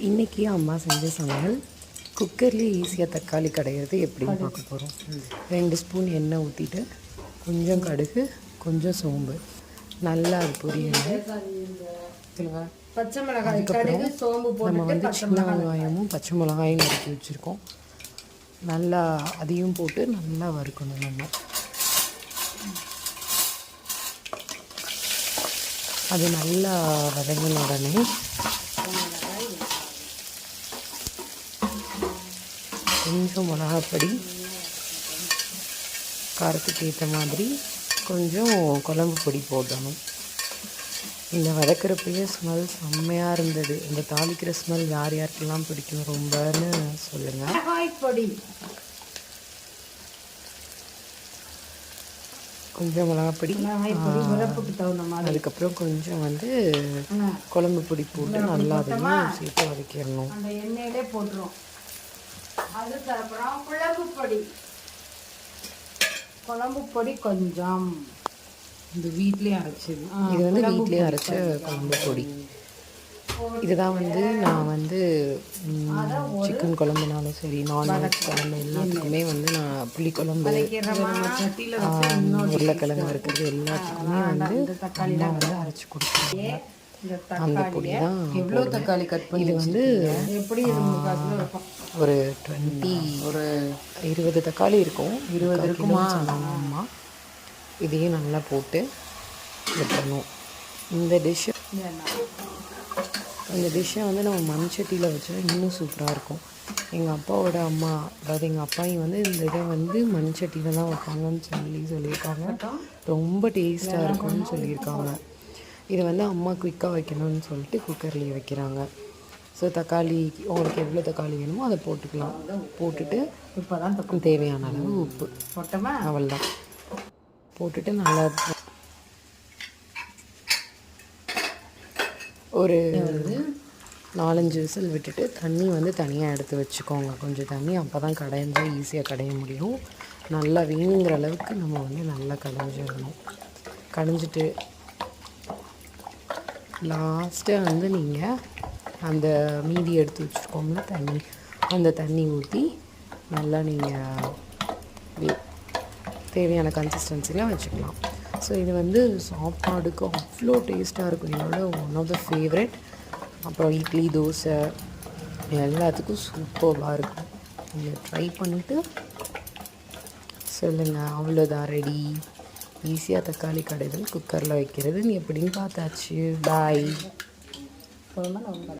இன்றைக்கி அம்மா செஞ்ச சமையல் குக்கர்லேயே ஈஸியாக தக்காளி கடையிறது எப்படின்னு பார்க்க போகிறோம். 2 ஸ்பூன் எண்ணெய் ஊற்றிட்டு கொஞ்சம் கடுகு கொஞ்சம் சோம்பு நல்லா அது பொரியணும். பச்சை மிளகாய் கடுகு சோம்பு நம்ம வந்து சின்ன வெங்காயமும் பச்சை மிளகாயும் நறுக்கி வச்சுருக்கோம். நல்லா அதையும் போட்டு நல்லா வறுக்கணும். நம்ம அது நல்லா வதங்கின உடனே கொஞ்சம் மிளகாப்பொடி, காரத்துக்கு ஏற்ற மாதிரி கொஞ்சம் குழம்பு பொடி போடணும். இந்த வதக்கிறப்பயே ஸ்மெல் செம்மையாக இருந்தது. இந்த தாளிக்கிற ஸ்மெல் யார் யாருக்கெல்லாம் பிடிக்கும் ரொம்பன்னு சொல்லுங்கள். பொடி கொஞ்சம் மிளகாப்பொடி, அதுக்கப்புறம் கொஞ்சம் வந்து குழம்பு பொடி போட்டு நல்லா அதையும் சேர்த்து வதக்கிடணும். அந்த எண்ணெயிலே போட்டுரும். அதுக்கப்புறம் குழம்பு பொடி கொஞ்சம் இந்த வீட்லேயே அரைச்சது. இது வந்து வீட்லேயே அரைச்ச குழம்பு பொடி. இதுதான் வந்து நான் வந்து சிக்கன் குழம்புனாலும் சரி, நான்வெஜ் குழம்பு எல்லாத்துக்குமே வந்து நான் புளிக்குழம்பு, உருளைக்கிழங்கு இருக்கிறது எல்லாத்துக்குமே வந்து தக்காளிலாம் வந்து அரைச்சி கொடுத்துருவாங்க. அந்த பொடி தான். எவ்வளோ தக்காளி கட் பண்ணி இது வந்து எப்படி ஒரு 20 தக்காளி இருக்கும். 20 இருக்குமா அம்மா. இதையும் நல்லா போட்டு விட்டுறணும். இந்த டிஷ்ஷை வந்து நம்ம மண்சட்டியில் வச்சா இன்னும் சூப்பராக இருக்கும். எங்கள் அப்பாவோட அம்மா, அதாவது எங்கள் அப்பாயும் வந்து இந்த இதை வந்து மண்சட்டியில் தான் வைப்பாங்கன்னு சொல்லியிருக்காங்க. ரொம்ப டேஸ்ட்டாக இருக்கும்னு சொல்லியிருக்காங்க. இதை வந்து அம்மா குயிக்காக வைக்கணும்னு சொல்லிட்டு குக்கர்லேயே வைக்கிறாங்க. ஸோ தக்காளி உங்களுக்கு எவ்வளோ தக்காளி வேணுமோ அதை போட்டுக்கலாம். போட்டுட்டு இப்போ தான் தேவையான அளவு உப்பு போட்டோமா, அவள்தான் போட்டுட்டு நல்லா ஒரு 4-5 விசில் விட்டுட்டு தண்ணி வந்து தனியாக எடுத்து வச்சுக்கோங்க. கொஞ்சம் தண்ணி, அப்போ தான் கடைஞ்சா ஈஸியாக கடைய முடியும். நல்லா வேணுங்கிற அளவுக்கு நம்ம வந்து நல்லா கடைஞ்சிடணும். கடைஞ்சிட்டு லாஸ்ட்டாக வந்து நீங்கள் அந்த மீதி எடுத்து வச்சுருக்கோம்ல தண்ணி, அந்த தண்ணி ஊற்றி நல்லா நீங்கள் தேவையான கன்சிஸ்டன்சிலாம் வச்சுக்கலாம். ஸோ இது வந்து சாப்பாடுக்கு அவ்வளோ டேஸ்ட்டாக இருக்கும். என்னோட ஒன் ஆஃப் த ஃபேவரெட். அப்புறம் இட்லி, தோசை எல்லாத்துக்கும் சூப்பராக இருக்கும். நீங்கள் ட்ரை பண்ணிவிட்டு சொல்லுங்கள். அவ்வளோதான், ரெடி. ஈஸியாக தக்காளி கடைதல் குக்கரில் வைக்கிறதுன்னு எப்படின்னு பார்த்தாச்சு. பாய்.